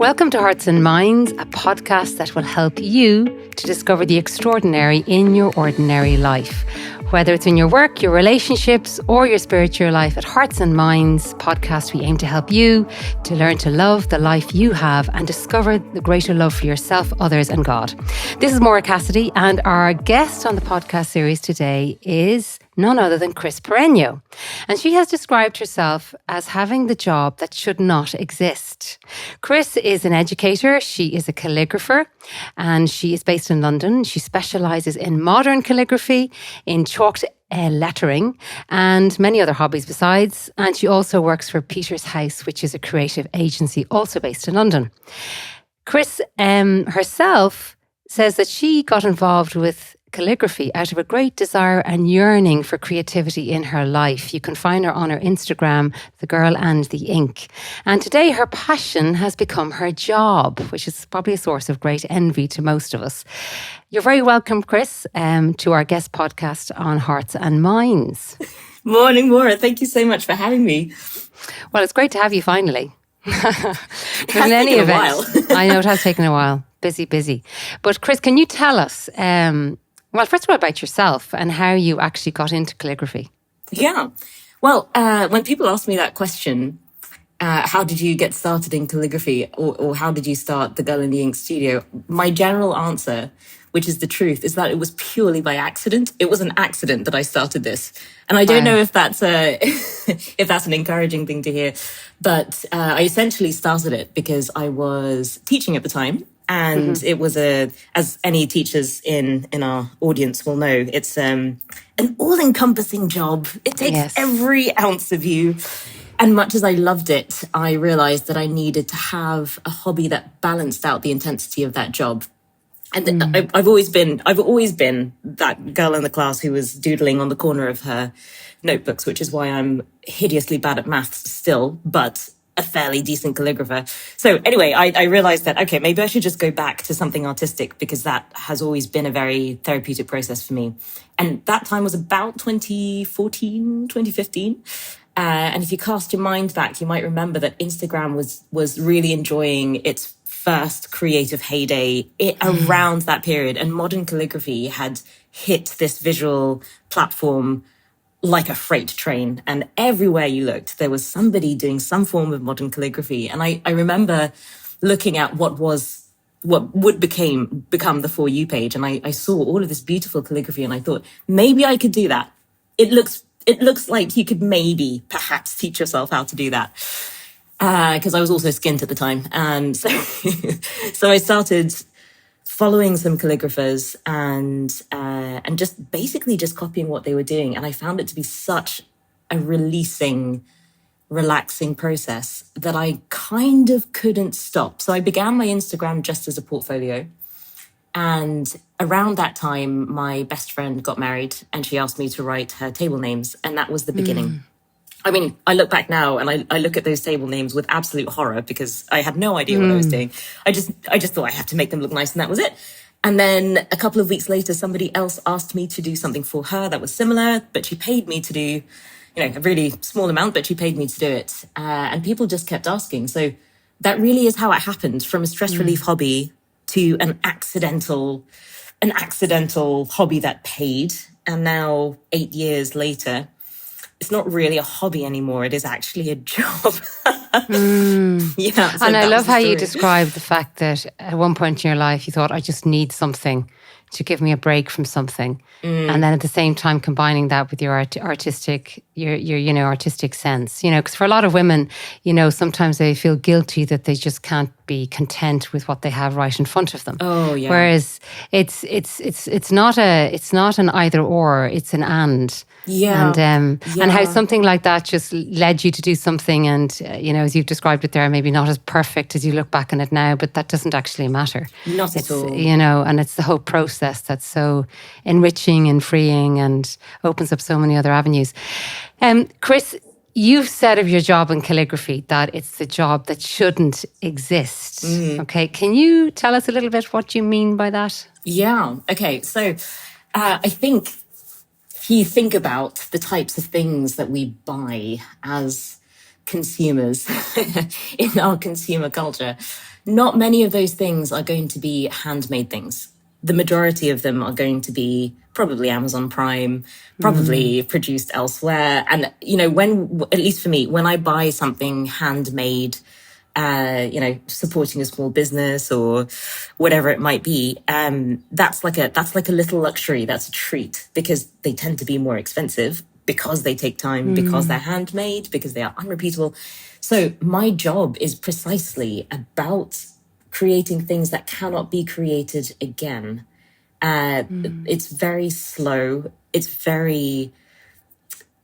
Welcome to Hearts and Minds, a podcast that will help you to discover the extraordinary in your ordinary life. Whether it's in your work, your relationships, or your spiritual life, at Hearts and Minds podcast, we aim to help you to learn to love the life you have and discover the greater love for yourself, others, and God. This is Maura Cassidy, and our guest on the podcast series today is none other than Chris Parreno. And she has described herself as having the job that should not exist. Chris is an educator, she is a calligrapher, and she is based in London. She specialises in modern calligraphy, in chalked lettering, and many other hobbies besides. And she also works for Peter's House, which is a creative agency also based in London. Chris herself says that she got involved with calligraphy out of a great desire and yearning for creativity in her life. You can find her on her Instagram, The Girl and the Ink. And today her passion has become her job, which is probably a source of great envy to most of us. You're very welcome, Chris, to our guest podcast on Hearts and Minds. Morning, Maura. Thank you so much for having me. Well, it's great to have you finally. It has taken a while. I know it has taken a while. Busy. But Chris, can you tell us, well, first of all, about yourself and how you actually got into calligraphy? Yeah. Well, when people ask me that question, how did you get started in calligraphy or how did you start the Girl in the Ink studio? My general answer, which is the truth, is that it was purely by accident. It was an accident that I started this. And I don't know if that's if that's an encouraging thing to hear, but I essentially started it because I was teaching at the time. And it was as any teachers in our audience will know, it's an all-encompassing job. It takes every ounce of you. And much as I loved it, I realized that I needed to have a hobby that balanced out the intensity of that job. And I've always been that girl in the class who was doodling on the corner of her notebooks, which is why I'm hideously bad at maths still, but a fairly decent calligrapher. So anyway, I realized that, okay, maybe I should just go back to something artistic because that has always been a very therapeutic process for me. And that time was about 2014, 2015. And if you cast your mind back, you might remember that Instagram was really enjoying its first creative heyday around that period. And modern calligraphy had hit this visual platform like a freight train. And everywhere you looked, there was somebody doing some form of modern calligraphy. And I remember looking at what would become the For You page. And I saw all of this beautiful calligraphy and I thought, maybe I could do that. It looks like you could perhaps teach yourself how to do that. Because I was also skint at the time. And so I started following some calligraphers and just basically just copying what they were doing. And I found it to be such a relaxing process that I kind of couldn't stop. So I began my Instagram just as a portfolio. And around that time, my best friend got married and she asked me to write her table names. And that was the beginning. I mean, I look back now and I look at those table names with absolute horror because I had no idea what I was doing. I just thought I had to make them look nice and that was it. And then a couple of weeks later, somebody else asked me to do something for her that was similar, but she paid me to do, a really small amount, but she paid me to do it. And people just kept asking. So that really is how it happened, from a stress relief hobby to an accidental hobby that paid. And now 8 years later, it's not really a hobby anymore. It is actually a job. Yeah. So and I love how you describe the fact that at one point in your life, you thought, I just need something to give me a break from something. And then at the same time, combining that with your artistic sense, because for a lot of women, sometimes they feel guilty that they just can't be content with what they have right in front of them. Oh, yeah. Whereas it's not an either or, it's an and. Yeah. And how something like that just led you to do something, and as you've described it there, maybe not as perfect as you look back on it now, but that doesn't actually matter. Not at all. And it's the whole process that's so enriching and freeing and opens up so many other avenues. Chris, you've said of your job in calligraphy that it's the job that shouldn't exist. Okay, can you tell us a little bit what you mean by that? Yeah. Okay. So I think if you think about the types of things that we buy as consumers in our consumer culture, not many of those things are going to be handmade things. The majority of them are going to be probably Amazon Prime, probably produced elsewhere. And, at least for me, when I buy something handmade, supporting a small business or whatever it might be, that's like a little luxury. That's a treat, because they tend to be more expensive, because they take time, because they're handmade, because they are unrepeatable. So my job is precisely about creating things that cannot be created again. It's very slow. It's very,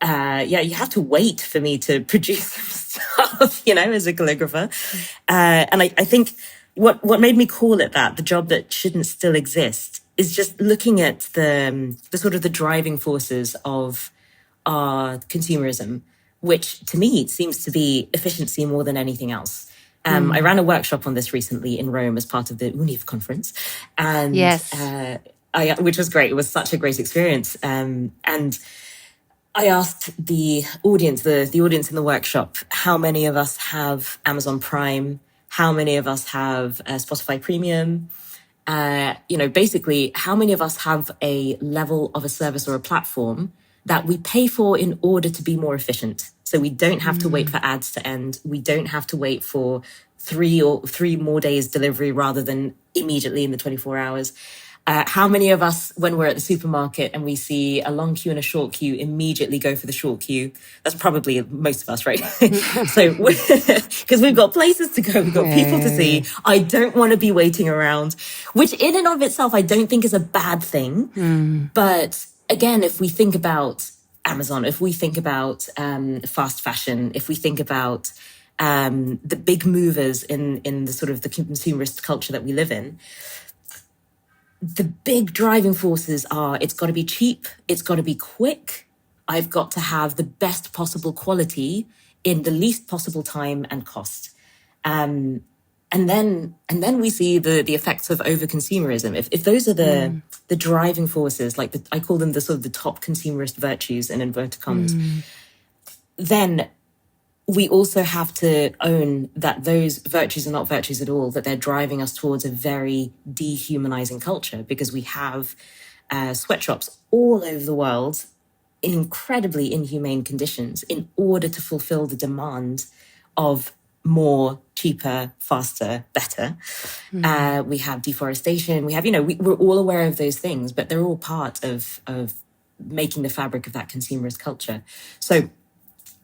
you have to wait for me to produce some stuff, as a calligrapher. And I think what made me call it that, the job that shouldn't still exist, is just looking at the sort of the driving forces of our consumerism, which to me seems to be efficiency more than anything else. I ran a workshop on this recently in Rome as part of the UNIV conference, and Yes. which was great. It was such a great experience. And I asked the audience, the audience in the workshop, how many of us have Amazon Prime? How many of us have Spotify Premium? Basically, how many of us have a level of a service or a platform that we pay for in order to be more efficient? So we don't have to wait for ads to end. We don't have to wait for three more days delivery rather than immediately in the 24 hours. How many of us, when we're at the supermarket and we see a long queue and a short queue, immediately go for the short queue? That's probably most of us, right? So, because we've got places to go, we've got people to see. I don't want to be waiting around, which in and of itself, I don't think is a bad thing. But again, if we think about Amazon, if we think about fast fashion, if we think about the big movers in the sort of the consumerist culture that we live in, the big driving forces are, it's got to be cheap, it's got to be quick, I've got to have the best possible quality in the least possible time and cost. And then we see the effects of over-consumerism. If those are the driving forces, like I call them the sort of the top consumerist virtues in inverted commas, then we also have to own that those virtues are not virtues at all, that they're driving us towards a very dehumanizing culture, because we have sweatshops all over the world in incredibly inhumane conditions in order to fulfill the demand of more, cheaper, faster, better. We have deforestation. We have, we're all aware of those things, but they're all part of making the fabric of that consumerist culture. So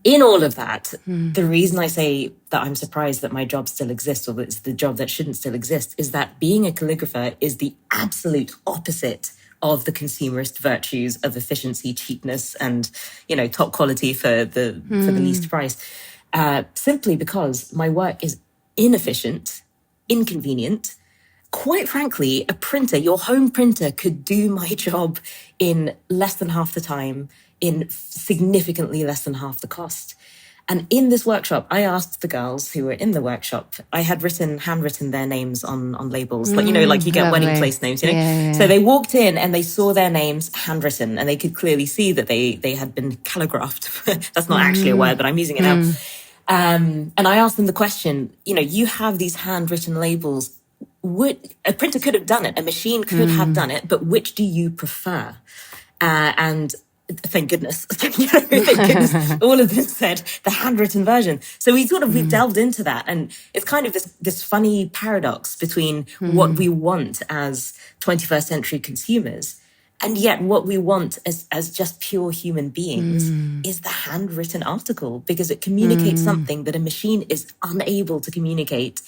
in all of that, the reason I say that I'm surprised that my job still exists, or that it's the job that shouldn't still exist, is that being a calligrapher is the absolute opposite of the consumerist virtues of efficiency, cheapness, and, top quality for the least price. Simply because my work is inefficient, inconvenient. Quite frankly, a printer, your home printer, could do my job in less than half the time, in significantly less than half the cost. And in this workshop, I asked the girls who were in the workshop, I had handwritten their names on labels, like you get lovely. wedding place names, Yeah. So they walked in and they saw their names handwritten, and they could clearly see that they had been calligraphed. That's not actually a word, but I'm using it now. And I asked them the question, you have these handwritten labels. A printer could have done it, a machine could have done it, but which do you prefer? And thank goodness, thank goodness, all of them said the handwritten version. So we delved into that, and it's kind of this funny paradox between what we want as 21st century consumers, and yet what we want as just pure human beings is the handwritten article, because it communicates something that a machine is unable to communicate.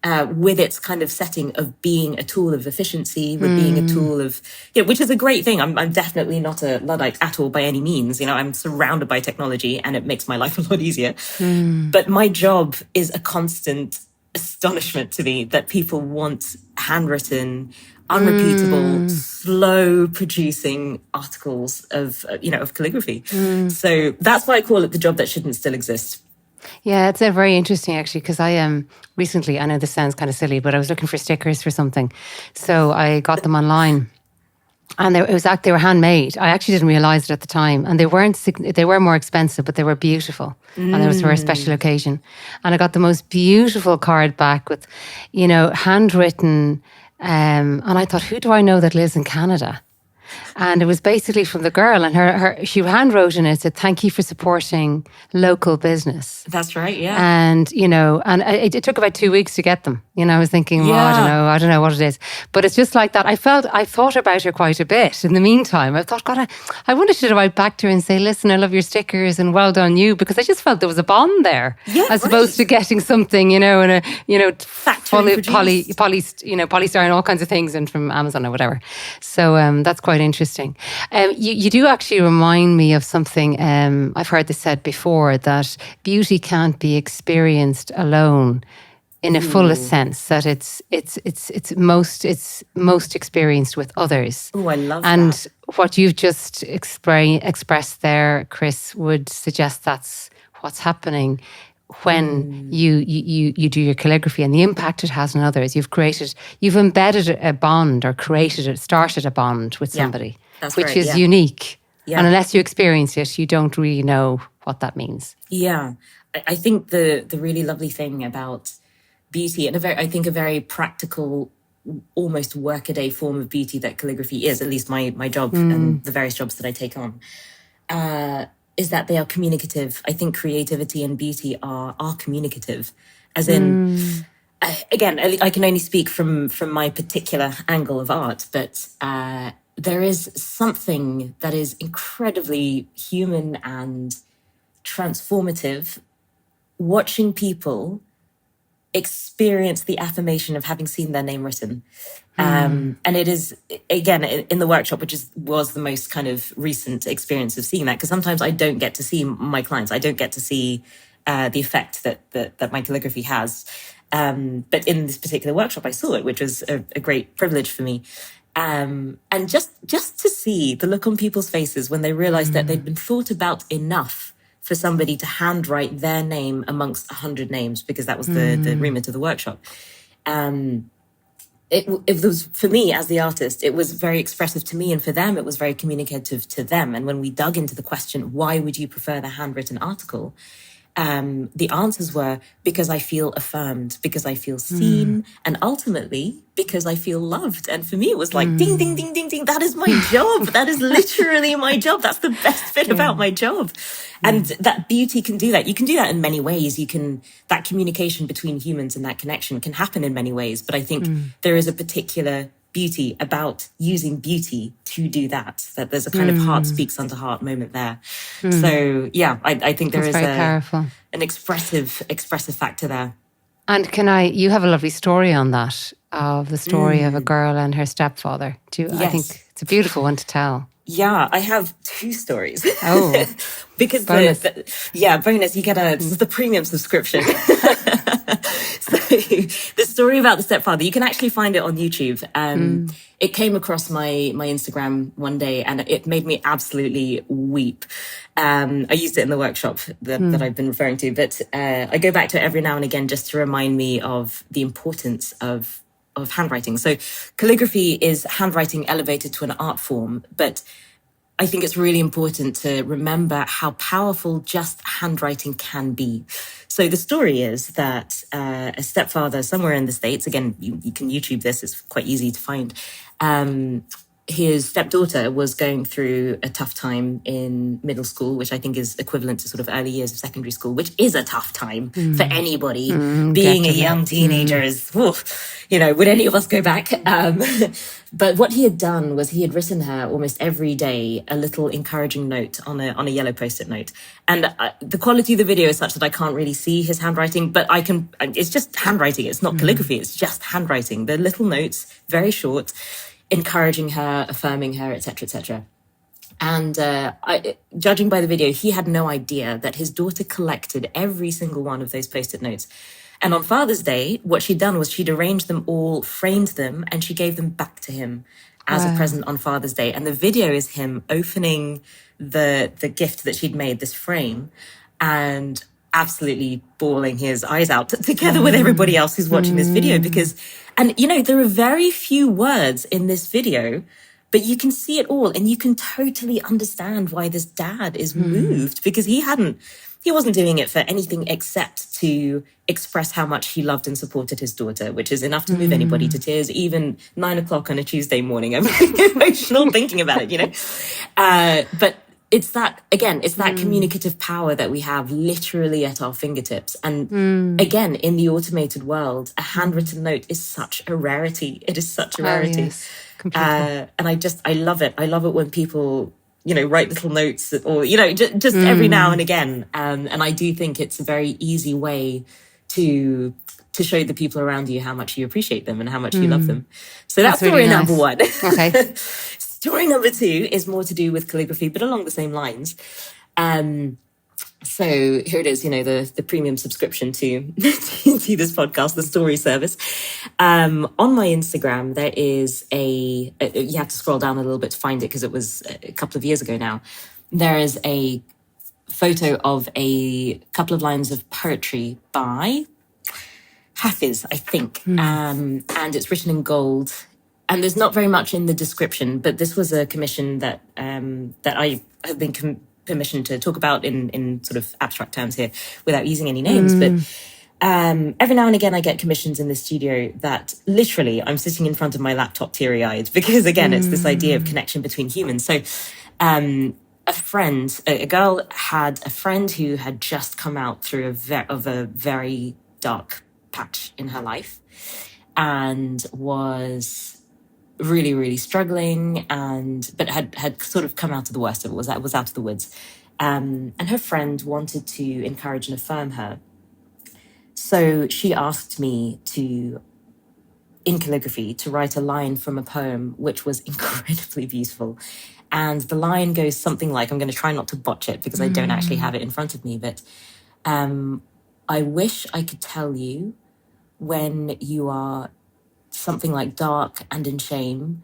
With its kind of setting of being a tool of efficiency, with being a tool of, which is a great thing. I'm definitely not a Luddite at all by any means. I'm surrounded by technology, and it makes my life a lot easier. But my job is a constant astonishment to me that people want handwritten, unrepeatable, slow producing articles of calligraphy. So that's why I call it the job that shouldn't still exist. Yeah, it's very interesting actually, because I recently, I know this sounds kind of silly, but I was looking for stickers for something. So I got them online. And they were handmade. I actually didn't realize it at the time, and they were more expensive, but they were beautiful, and it was for a special occasion. And I got the most beautiful card back with, handwritten. And I thought, who do I know that lives in Canada? And it was basically from the girl, and she handwrote in it, said, "Thank you for supporting local business." That's right, yeah. And, it took about 2 weeks to get them. I was thinking, well, I don't know what it is. But it's just like that. I thought about her quite a bit in the meantime. I thought, God, I wonder should I write back to her and say, listen, I love your stickers and well done you, because I just felt there was a bond there. Yeah, as opposed to getting something, in a, Factory polystyrene, all kinds of things, and from Amazon or whatever. So that's quite interesting. You do actually remind me of something. I've heard this said before, that beauty can't be experienced alone in a fullest sense, that it's most experienced with others. Oh, I love that. And what you've just expressed there, Chris, would suggest that's what's happening when you do your calligraphy, and the impact it has on others. You've embedded a bond, or started a bond with somebody, which is unique. Yeah. And unless you experience it, you don't really know what that means. Yeah. I think the really lovely thing about beauty, and a very practical, almost workaday form of beauty that calligraphy is, at least my job and the various jobs that I take on, is that they are communicative. I think creativity and beauty are communicative, as in, again, I can only speak from my particular angle of art, but there is something that is incredibly human and transformative watching people experience the affirmation of having seen their name written. And it is, again, in the workshop, which was the most kind of recent experience of seeing that, because sometimes I don't get to see my clients. I don't get to see the effect that my calligraphy has. But in this particular workshop, I saw it, which was a great privilege for me. And just to see the look on people's faces when they realized that they'd been thought about enough for somebody to handwrite their name amongst 100 names, because that was the remit of the workshop. It was, for me as the artist, it was very expressive to me, and for them, it was very communicative to them. And when we dug into the question, why would you prefer the handwritten article? The answers were, because I feel affirmed, because I feel seen, and ultimately because I feel loved. And for me, it was like, ding, ding, ding, ding, ding. That is my job. That is literally my job. That's the best bit about my job. And that beauty can do that. You can do that in many ways. That communication between humans and that connection can happen in many ways. But I think there is a particular beauty about using beauty to do that there's a kind of heart speaks unto heart moment there. So yeah, I think there That's is very powerful. An expressive factor there. And you have a lovely story on that, of the story of a girl and her stepfather. Yes. I think it's a beautiful one to tell. Yeah, I have two stories. Oh, because bonus. Bonus. You get the premium subscription. So the story about the stepfather, you can actually find it on YouTube. It came across my Instagram one day, and it made me absolutely weep. I used it in the workshop that I've been referring to, but I go back to it every now and again just to remind me of the importance of handwriting. So calligraphy is handwriting elevated to an art form, but I think it's really important to remember how powerful just handwriting can be. So the story is that a stepfather somewhere in the States, again, you can YouTube this, it's quite easy to find, his stepdaughter was going through a tough time in middle school, which I think is equivalent to sort of early years of secondary school, which is a tough time for anybody. Being a young teenager is, would any of us go back? But what he had done was he had written her almost every day a little encouraging note on a yellow Post-it note. And the quality of the video is such that I can't really see his handwriting, but it's just handwriting. It's not calligraphy. It's just handwriting. The little notes, very short, encouraging her, affirming her, etc., etc. And judging by the video, he had no idea that his daughter collected every single one of those Post-it notes. And on Father's Day, what she'd done was she'd arranged them all, framed them, and she gave them back to him as a present on Father's Day. And the video is him opening the gift that she'd made, this frame, and absolutely bawling his eyes out together with everybody else who's watching this video. Because, and there are very few words in this video, But you can see it all, and you can totally understand why this dad is moved, because he wasn't doing it for anything except to express how much he loved and supported his daughter, which is enough to move anybody to tears. Even 9 o'clock on a Tuesday morning, I'm very emotional thinking about it, but it's that communicative power that we have literally at our fingertips. And again, in the automated world, a handwritten note is such a rarity. It is such a rarity. Yes, completely. And I love it. I love it when people, write little notes, or, just every now and again. And I do think it's a very easy way to show the people around you how much you appreciate them and how much you love them. So that's story really number nice. one. Okay. Story number two is more to do with calligraphy, but along the same lines. So here it is, the premium subscription to this podcast, the story service. On my Instagram, there is you have to scroll down a little bit to find it because it was a couple of years ago now. There is a photo of a couple of lines of poetry by Hafiz, I think. And it's written in gold. And there's not very much in the description, but this was a commission that I have been permissioned to talk about in sort of abstract terms here without using any names. But every now and again, I get commissions in the studio that literally I'm sitting in front of my laptop teary-eyed, because again, it's this idea of connection between humans. So a girl had a friend who had just come out through a very dark patch in her life and was really, really struggling, but had sort of come out of the worst of it, was out of the woods. And her friend wanted to encourage and affirm her. So she asked me in calligraphy, to write a line from a poem, which was incredibly beautiful. And the line goes something like, I'm going to try not to botch it because I don't actually have it in front of me, but I wish I could tell you when you are something like dark and in shame,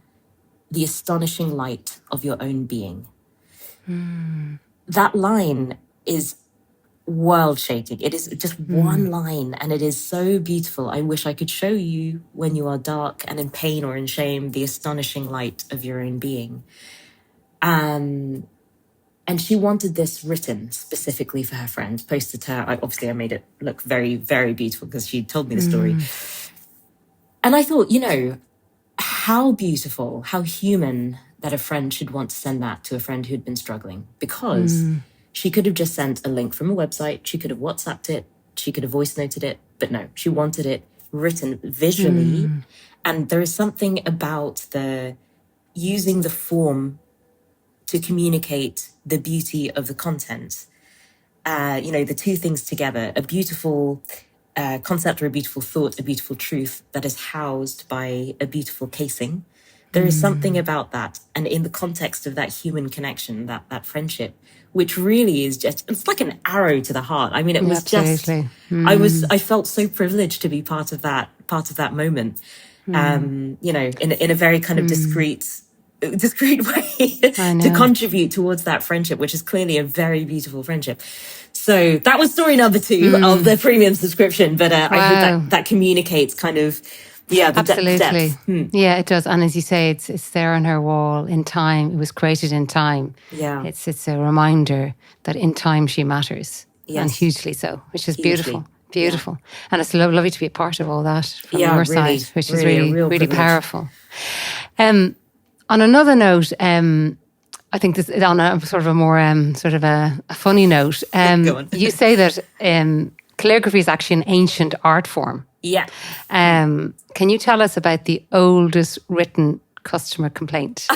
the astonishing light of your own being. That line is world-shaking. It is just one line, and it is so beautiful. I wish I could show you when you are dark and in pain or in shame, the astonishing light of your own being. And she wanted this written specifically for her friend, posted to her. I made it look very, very beautiful because she told me the story. And I thought, how beautiful, how human that a friend should want to send that to a friend who'd been struggling, because she could have just sent a link from a website. She could have WhatsApped it. She could have voice noted it. But no, she wanted it written visually. And there is something about using the form to communicate the beauty of the content. The two things together, a beautiful concept or a beautiful thought, a beautiful truth that is housed by a beautiful casing. There is something about that. And in the context of that human connection, that friendship, which really is it's like an arrow to the heart. I mean, it was Absolutely. I felt so privileged to be part of that moment. In a very kind of discreet way to contribute towards that friendship, which is clearly a very beautiful friendship. So that was story number two of the premium subscription. But I hope that communicates kind of, the Absolutely. depth. Yeah, it does. And as you say, it's there on her wall in time. It was created in time. Yeah. It's a reminder that in time she matters. Yes. And hugely so, which is Hugely. beautiful. Beautiful. Yeah. And it's lovely to be a part of all that from your side, which is really powerful. On another note, I think this on a sort of a more sort of a funny note. You say that calligraphy is actually an ancient art form. Yeah. Can you tell us about the oldest written customer complaint?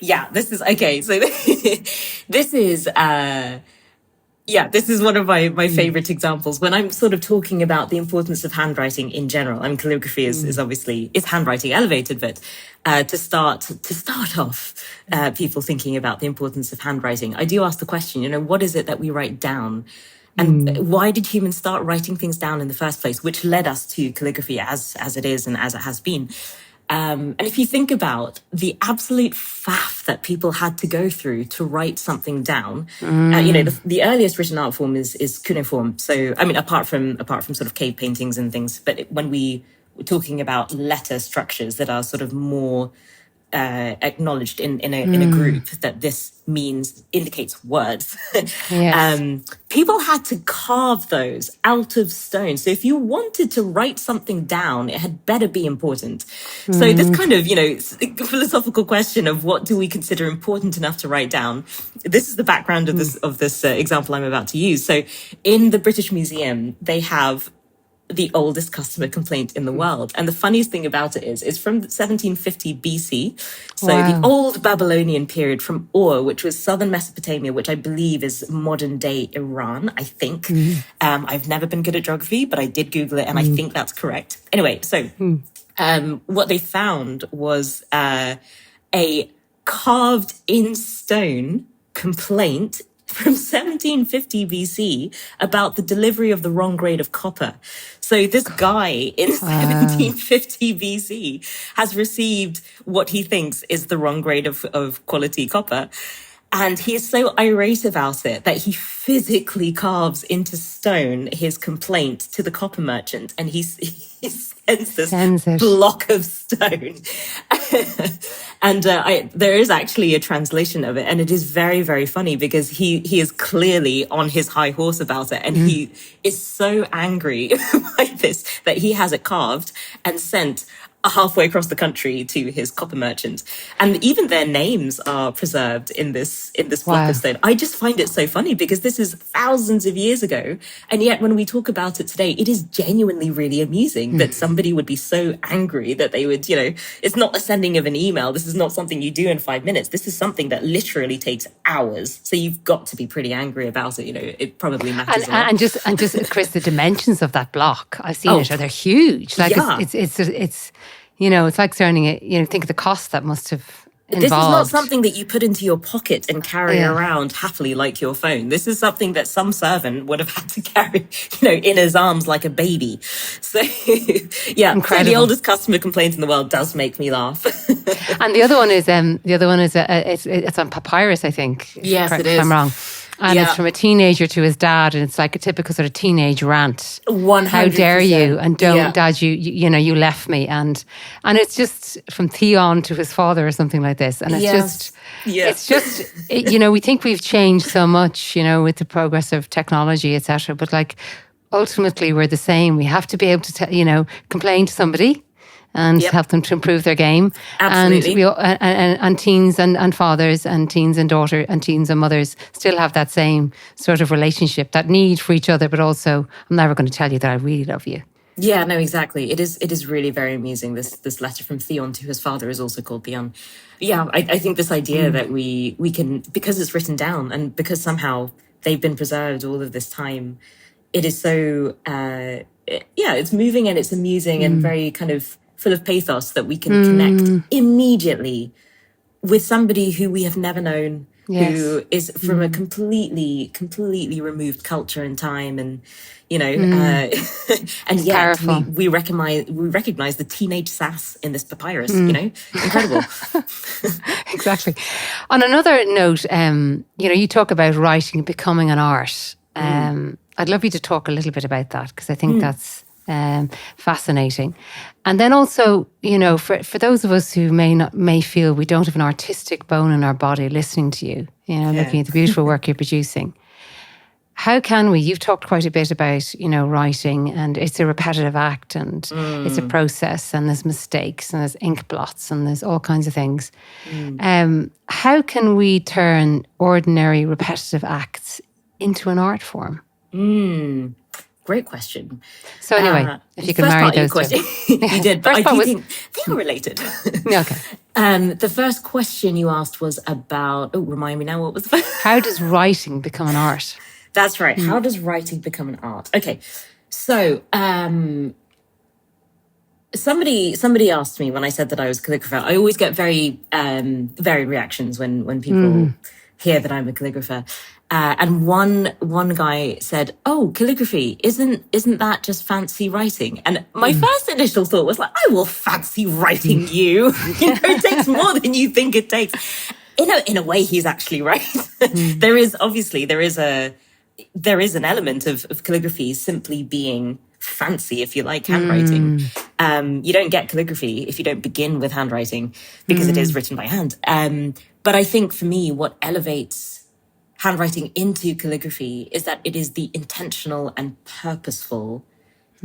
Yeah, this is okay. So this is this is one of my favorite examples when I'm sort of talking about the importance of handwriting in general. I mean, calligraphy is obviously handwriting elevated, but to start off, people thinking about the importance of handwriting, I do ask the question, what is it that we write down? And why did humans start writing things down in the first place, which led us to calligraphy as it is and as it has been? And if you think about the absolute faff that people had to go through to write something down, the earliest written art form is cuneiform. So, I mean, apart from sort of cave paintings and things, but when we were talking about letter structures that are sort of more acknowledged in a group that this indicates words. Yes. People had to carve those out of stone. So if you wanted to write something down, it had better be important. So this kind of, philosophical question of what do we consider important enough to write down? This is the background of this example I'm about to use. So in the British Museum, they have the oldest customer complaint in the world. And the funniest thing about it is it's from 1750 BC. So the old Babylonian period from Ur, which was southern Mesopotamia, which I believe is modern day Iran, I think. I've never been good at geography, but I did Google it and I think that's correct. Anyway, so what they found was a carved in stone complaint from 1750 BC about the delivery of the wrong grade of copper. So this guy in 1750 BC has received what he thinks is the wrong grade of quality copper. And he is so irate about it that he physically carves into stone his complaint to the copper merchant. And he sends this block of stone. And there is actually a translation of it. And it is very, very funny because he is clearly on his high horse about it. And he is so angry by this that he has it carved and sent halfway across the country to his copper merchant. And even their names are preserved in this block of stone. I just find it so funny because this is thousands of years ago. And yet when we talk about it today, it is genuinely really amusing that somebody would be so angry that they would, it's not a sending of an email. This is not something you do in 5 minutes. This is something that literally takes hours. So you've got to be pretty angry about it. It probably matters a lot. And just Chris, the dimensions of that block, I've seen it, they're huge. Like it's it's like learning it. Think of the cost that must have involved. This is not something that you put into your pocket and carry around happily like your phone. This is something that some servant would have had to carry, in his arms like a baby. So, Incredible. So the oldest customer complaint in the world does make me laugh. And the other one is it's on papyrus, I think. Yes, correct it is. If I'm wrong. And it's from a teenager to his dad, and it's like a typical sort of teenage rant. 100%. How dare you? And don't, Dad, you left me. And it's just from Theon to his father or something like this. And it's we think we've changed so much, with the progress of technology, etc. But like ultimately we're the same. We have to be able to, complain to somebody and help them to improve their game. Absolutely. And teens and fathers and teens and daughter and teens and mothers still have that same sort of relationship, that need for each other, but also, I'm never going to tell you that I really love you. Yeah, no, exactly. It is really very amusing. This letter from Theon to his father is also called Theon. Yeah, I think this idea that we can, because it's written down and because somehow they've been preserved all of this time, it is so, it's moving and it's amusing and very kind of full of pathos that we can connect immediately with somebody who we have never known, who is from a completely removed culture and time, and and yet we recognize the teenage sass in this papyrus. Incredible. Exactly. On another note, you talk about writing becoming an art. I'd love you to talk a little bit about that because I think that's fascinating. And then also, for those of us who may feel we don't have an artistic bone in our body listening to you, looking at the beautiful work you're producing, how can we? You've talked quite a bit about, writing, and it's a repetitive act, and it's a process, and there's mistakes, and there's ink blots, and there's all kinds of things. How can we turn ordinary repetitive acts into an art form? Great question. So anyway, if you can marry those two. You did, but I do think they are related. Okay. The first question you asked was about, remind me now, what was the first? How does writing become an art? That's right. How does writing become an art? Okay. So somebody asked me when I said that I was a calligrapher. I always get very varied reactions when people hear that I'm a calligrapher. And one guy said, "Oh, calligraphy, isn't that just fancy writing?" And my first initial thought was like, "I will fancy writing you. It takes more than you think it takes." In a way, he's actually right. There is an element of calligraphy simply being fancy, if you like, handwriting. You don't get calligraphy if you don't begin with handwriting, because it is written by hand. But I think for me, what elevates handwriting into calligraphy is that it is the intentional and purposeful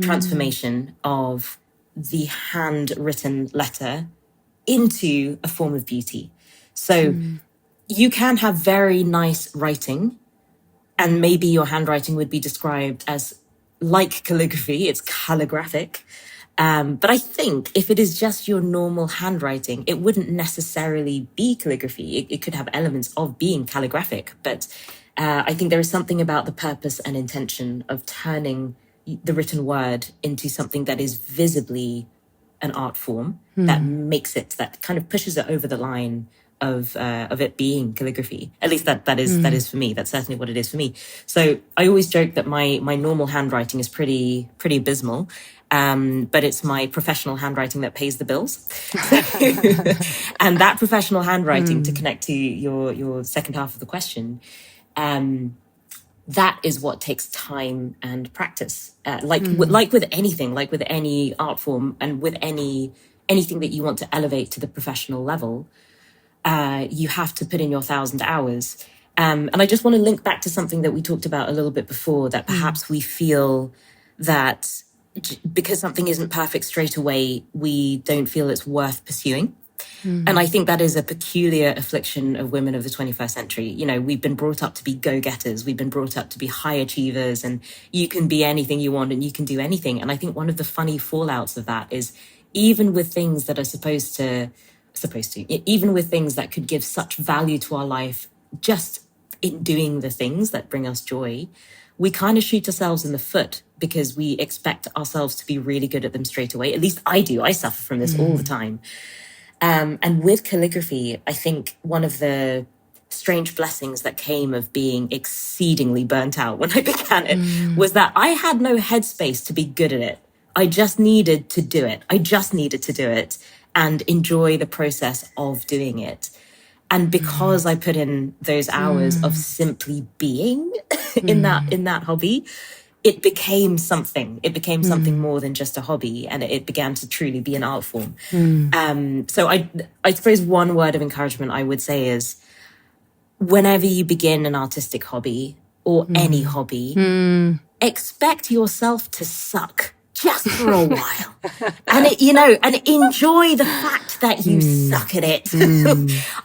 transformation of the handwritten letter into a form of beauty. So you can have very nice writing, and maybe your handwriting would be described as like calligraphy, it's calligraphic. But I think if it is just your normal handwriting, it wouldn't necessarily be calligraphy. It could have elements of being calligraphic, but I think there is something about the purpose and intention of turning the written word into something that is visibly an art form that makes it, that kind of pushes it over the line of it being calligraphy. At least that is for me. That's certainly what it is for me. So I always joke that my normal handwriting is pretty abysmal. But it's my professional handwriting that pays the bills. So, and that professional handwriting, to connect to your second half of the question, that is what takes time and practice. Like with anything, like with any art form, and with anything that you want to elevate to the professional level, you have to put in your 1,000 hours. And I just want to link back to something that we talked about a little bit before, that perhaps we feel that because something isn't perfect straight away, we don't feel it's worth pursuing. And I think that is a peculiar affliction of women of the 21st century. You know, we've been brought up to be go-getters. We've been brought up to be high achievers, and you can be anything you want and you can do anything. And I think one of the funny fallouts of that is, even with things that are even with things that could give such value to our life, just in doing the things that bring us joy, we kind of shoot ourselves in the foot because we expect ourselves to be really good at them straight away. At least I do. I suffer from this all the time. And with calligraphy, I think one of the strange blessings that came of being exceedingly burnt out when I began it was that I had no headspace to be good at it. I just needed to do it. And enjoy the process of doing it. And because I put in those hours of simply being in that hobby, it became something. It became something more than just a hobby, and it began to truly be an art form. So I suppose one word of encouragement I would say is, whenever you begin an artistic hobby or any hobby, expect yourself to suck just for a while, and and enjoy the fact that you suck at it.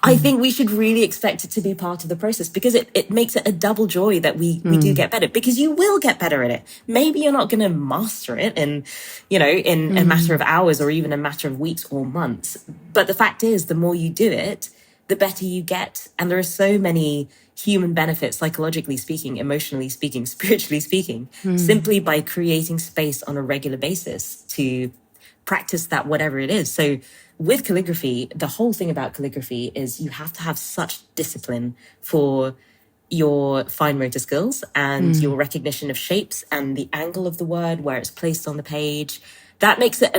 I think we should really expect it to be part of the process, because it makes it a double joy that we do get better, because you will get better at it. Maybe you're not going to master it in a matter of hours or even a matter of weeks or months. But the fact is, the more you do it, the better you get. And there are so many human benefits, psychologically speaking, emotionally speaking, spiritually speaking, simply by creating space on a regular basis to practice that, whatever it is. So with calligraphy, the whole thing about calligraphy is you have to have such discipline for your fine motor skills and your recognition of shapes and the angle of the word, where it's placed on the page. That makes it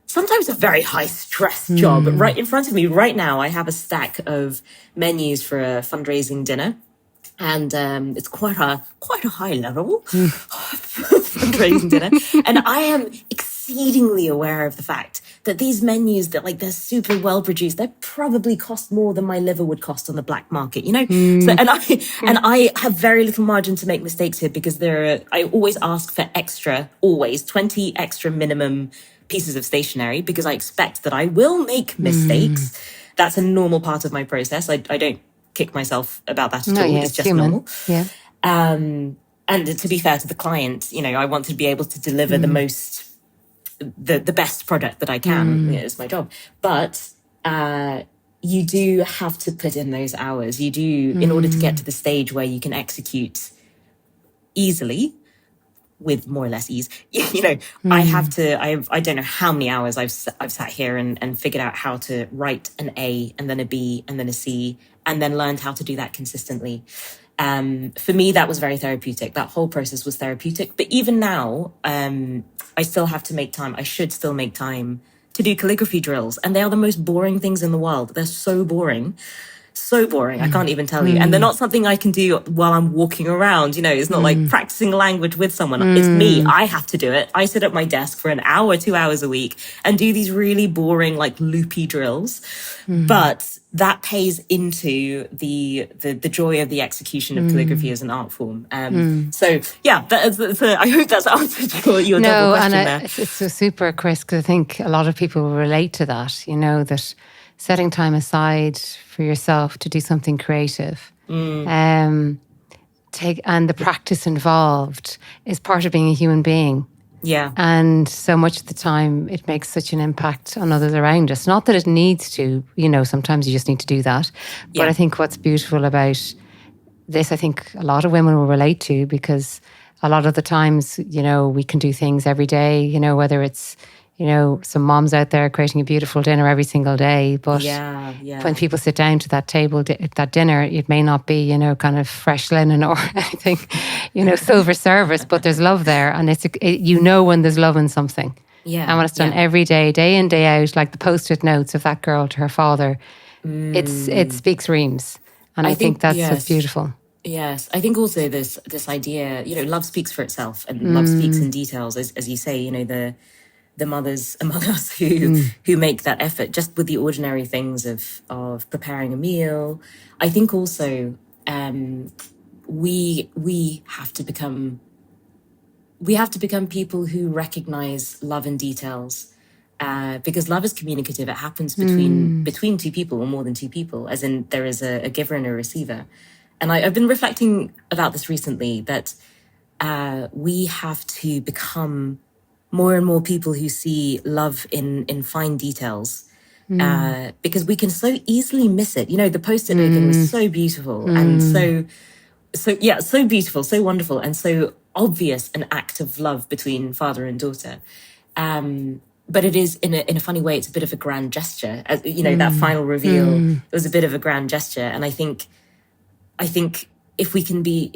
sometimes a very high stress job. Right in front of me right now, I have a stack of menus for a fundraising dinner, and it's quite a high level fundraising dinner. And I am exceedingly aware of the fact that these menus, that they're super well produced, they probably cost more than my liver would cost on the black market, So, and I have very little margin to make mistakes here, because I always ask for 20 extra minimum pieces of stationery, because I expect that I will make mistakes. That's a normal part of my process. I don't kick myself about that at all. It's just human. normal. Yeah. And to be fair to the client, I want to be able to deliver the best product that I can. It's my job. But you do have to put in those hours. You do, in order to get to the stage where you can execute easily, with more or less ease, I don't know how many hours I've sat here and figured out how to write an A and then a B and then a C, and then learned how to do that consistently. For me, that was very therapeutic. That whole process was therapeutic. But even now, I still have to make time. I should still make time to do calligraphy drills. And they are the most boring things in the world. They're so boring. so boring. I can't even tell you. And they're not something I can do while I'm walking around. You know, it's not like practicing language with someone. It's me. I have to do it. I sit at my desk for an hour, 2 hours a week and do these really boring, like loopy drills. But that pays into the joy of the execution of calligraphy as an art form. So yeah, I hope that's answered your double question there. It's so super, Chris, because I think a lot of people will relate to that, you know, that setting time aside for yourself to do something creative, and the practice involved is part of being a human being. Yeah. And so much of the time it makes such an impact on others around us. Not that it needs to, you know, sometimes you just need to do that. But I think what's beautiful about this, I think a lot of women will relate to, because a lot of the times, you know, we can do things every day, you know, whether it's, you know, some moms out there creating a beautiful dinner every single day. But when people sit down to that table, that dinner, it may not be, you know, kind of fresh linen or anything, you know, silver service, but there's love there. And you know when there's love in something. Yeah. And when it's done every day, day in, day out, like the Post-it notes of that girl to her father, it speaks reams. And I think that's what's beautiful. Yes, I think also this idea, you know, love speaks for itself, and love speaks in details, as you say, you know, the mothers among us who make that effort just with the ordinary things of preparing a meal. I think also we have to become people who recognize love in details, because love is communicative. It happens between two people or more than two people, as in there is a giver and a receiver. And I've been reflecting about this recently, that we have to become more and more people who see love in fine details, because we can so easily miss it. You know, the Post-it note thing was so beautiful and so beautiful, so wonderful, and so obvious an act of love between father and daughter. But it is in a funny way, it's a bit of a grand gesture. You know, that final reveal, it was a bit of a grand gesture, and I think if we can be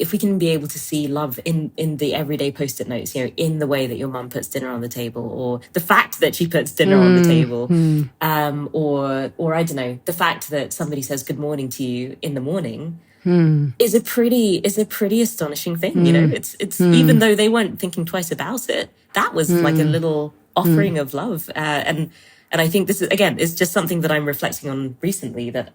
able to see love in the everyday Post-it notes, you know, in the way that your mum puts dinner on the table, or the fact that she puts dinner on the table, or I don't know, the fact that somebody says good morning to you in the morning, is a pretty astonishing thing. You know, it's even though they weren't thinking twice about it, that was like a little offering of love, and I think this is, again, it's just something that I'm reflecting on recently, that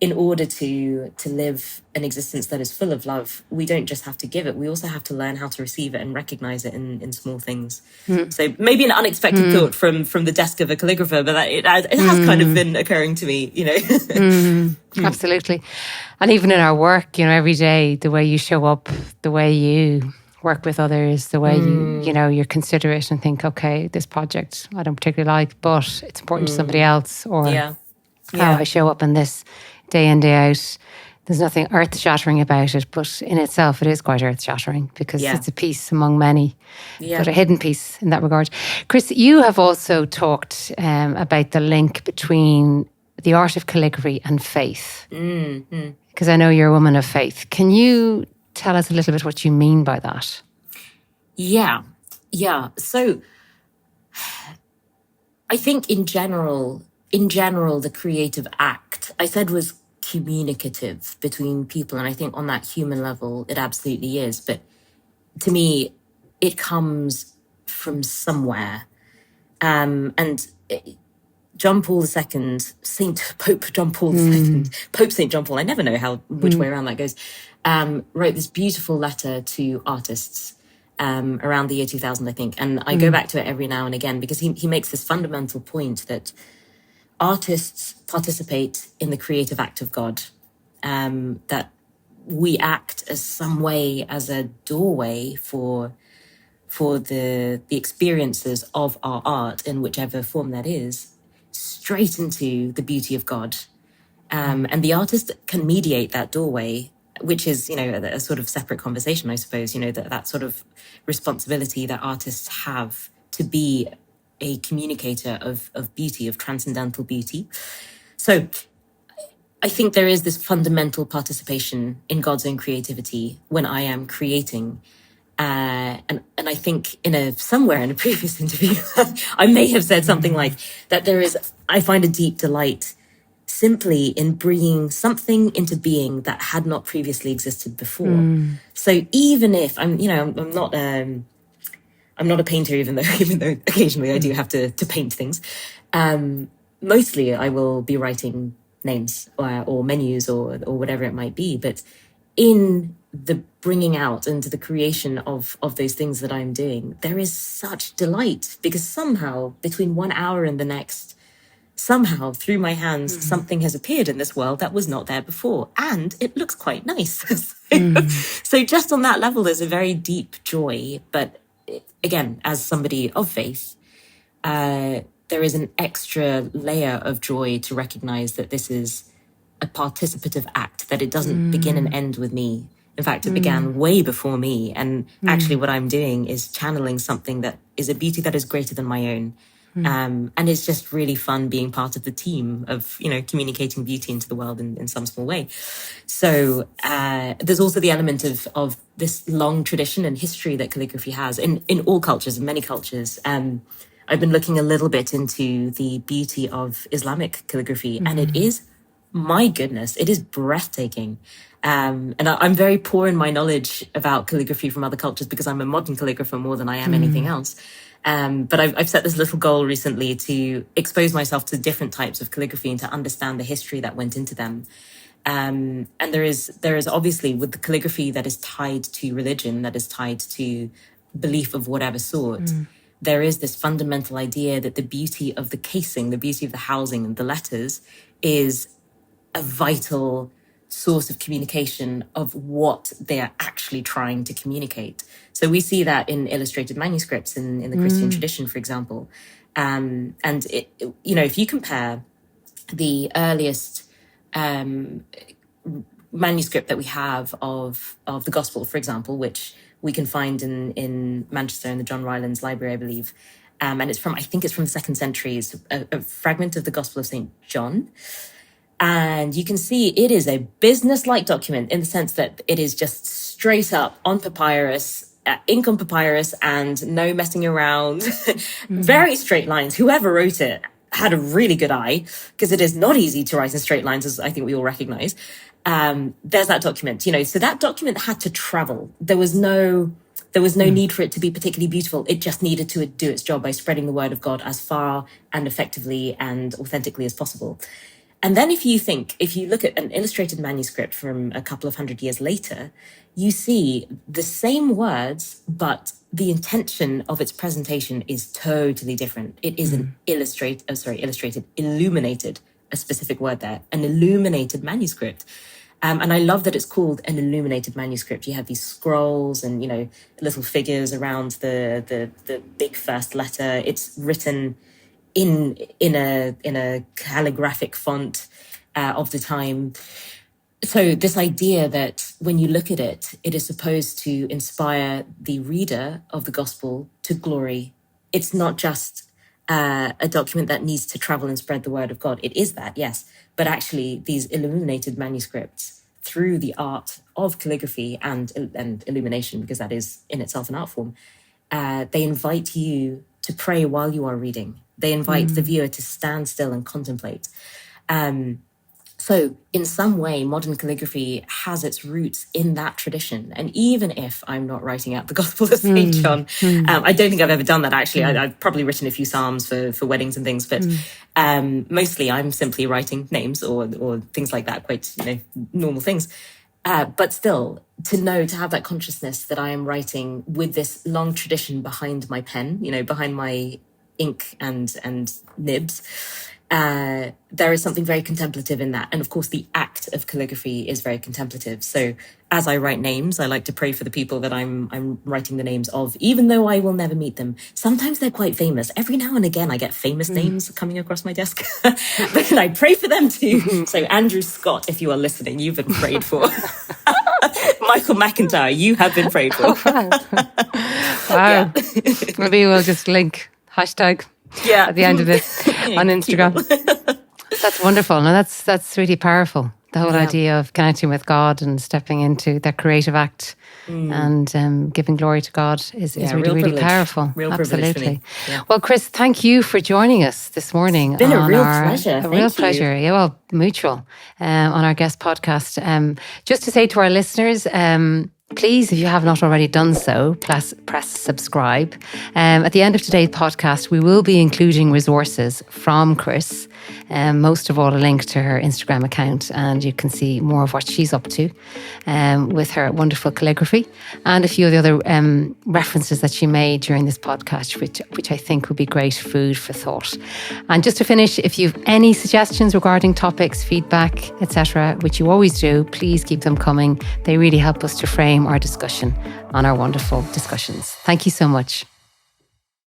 in order to live an existence that is full of love, we don't just have to give it, we also have to learn how to receive it and recognize it in small things. So maybe an unexpected thought from the desk of a calligrapher, but it has kind of been occurring to me, you know. Absolutely. And even in our work, you know, every day, the way you show up, the way you work with others, the way you know, you're considerate and think, okay, this project I don't particularly like, but it's important to somebody else, or how I show up in this day in, day out. There's nothing earth-shattering about it, but in itself it is quite earth-shattering, because it's a piece among many, but a hidden piece in that regard. Chris, you have also talked about the link between the art of calligraphy and faith, because I know you're a woman of faith. Can you tell us a little bit what you mean by that? Yeah. So I think in general, the creative act, I said, was communicative between people. And I think on that human level, it absolutely is. But to me, it comes from somewhere. And John Paul II, Pope St. John Paul, I never know which way around that goes, wrote this beautiful letter to artists around the year 2000, I think. And I go back to it every now and again, because he makes this fundamental point that artists participate in the creative act of God, that we act as some way, as a doorway for the experiences of our art, in whichever form that is, straight into the beauty of God. And the artist can mediate that doorway, which is, you know, a sort of separate conversation, I suppose, you know, that sort of responsibility that artists have to be a communicator of beauty, of transcendental beauty. So I think there is this fundamental participation in God's own creativity when I am creating. And I think somewhere in a previous interview, I may have said something like that I find a deep delight simply in bringing something into being that had not previously existed before. So even if I'm not a painter, even though occasionally I do have to paint things. Mostly I will be writing names or menus or whatever it might be. But in the bringing out into the creation of those things that I'm doing, there is such delight, because somehow between 1 hour and the next, somehow through my hands, something has appeared in this world that was not there before. And it looks quite nice. So just on that level, there's a very deep joy. But again, as somebody of faith, there is an extra layer of joy to recognize that this is a participative act, that it doesn't begin and end with me. In fact, it began way before me. And actually what I'm doing is channeling something that is a beauty that is greater than my own. And it's just really fun being part of the team of, communicating beauty into the world in some small way. So there's also the element of this long tradition and history that calligraphy has in all cultures, in many cultures. I've been looking a little bit into the beauty of Islamic calligraphy, and it is, my goodness, it is breathtaking. And I'm very poor in my knowledge about calligraphy from other cultures because I'm a modern calligrapher more than I am anything else. But I've set this little goal recently to expose myself to different types of calligraphy and to understand the history that went into them. And there is obviously, with the calligraphy that is tied to religion, that is tied to belief of whatever sort, there is this fundamental idea that the beauty of the casing, the beauty of the housing and the letters is a vital source of communication of what they are actually trying to communicate. So we see that in illustrated manuscripts in the Christian tradition, for example. And if you compare the earliest manuscript that we have of the Gospel, for example, which we can find in Manchester in the John Rylands Library, I believe. And I think it's from the 2nd century. It's a fragment of the Gospel of St. John. And you can see it is a business-like document in the sense that it is just straight up on papyrus, ink on papyrus, and no messing around. Very straight lines. Whoever wrote it had a really good eye, because it is not easy to write in straight lines, as I think we all recognize. There's that document, so that document had to travel. There was no need for it to be particularly beautiful. It just needed to do its job by spreading the word of God as far and effectively and authentically as possible. And then if you look at an illustrated manuscript from a couple of 100 years later, you see the same words, but the intention of its presentation is totally different. It is an illuminated, a specific word there, an illuminated manuscript. And I love that it's called an illuminated manuscript. You have these scrolls and, little figures around the big first letter. It's written in a calligraphic font of the time. So this idea that when you look at it, it is supposed to inspire the reader of the gospel to glory. It's not just a document that needs to travel and spread the word of God. It is that, yes. But actually, these illuminated manuscripts, through the art of calligraphy and illumination, because that is in itself an art form, they invite you to pray while you are reading. They invite the viewer to stand still and contemplate. So in some way, modern calligraphy has its roots in that tradition. And even if I'm not writing out the Gospel of St. John, I don't think I've ever done that, actually. I've probably written a few psalms for weddings and things, but mostly I'm simply writing names or things like that, quite normal things. But still, to have that consciousness that I am writing with this long tradition behind my pen, behind my ink and nibs, there is something very contemplative in that. And of course, the act of calligraphy is very contemplative. So as I write names, I like to pray for the people that I'm writing the names of, even though I will never meet them. Sometimes they're quite famous. Every now and again, I get famous names coming across my desk. But I pray for them too. So Andrew Scott, if you are listening, you've been prayed for. Michael McIntyre, you have been prayed for. Wow. Wow. Maybe we'll just link hashtag at the end of this on Instagram. That's wonderful. No, that's really powerful. The whole idea of connecting with God and stepping into that creative act and giving glory to God is really, really powerful. Real Absolutely. privilege for me. Yeah. Well, Chris, thank you for joining us this morning. It's been a real pleasure. A real pleasure. Yeah, well, mutual on our guest podcast. Just to say to our listeners, please, if you have not already done so, press subscribe. At the end of today's podcast, we will be including resources from Chris, most of all a link to her Instagram account, and you can see more of what she's up to with her wonderful calligraphy and a few of the other references that she made during this podcast, which I think would be great food for thought. And just to finish, if you have any suggestions regarding topics, feedback, etc., which you always do, please keep them coming. They really help us to frame our discussion on our wonderful discussions. Thank you so much.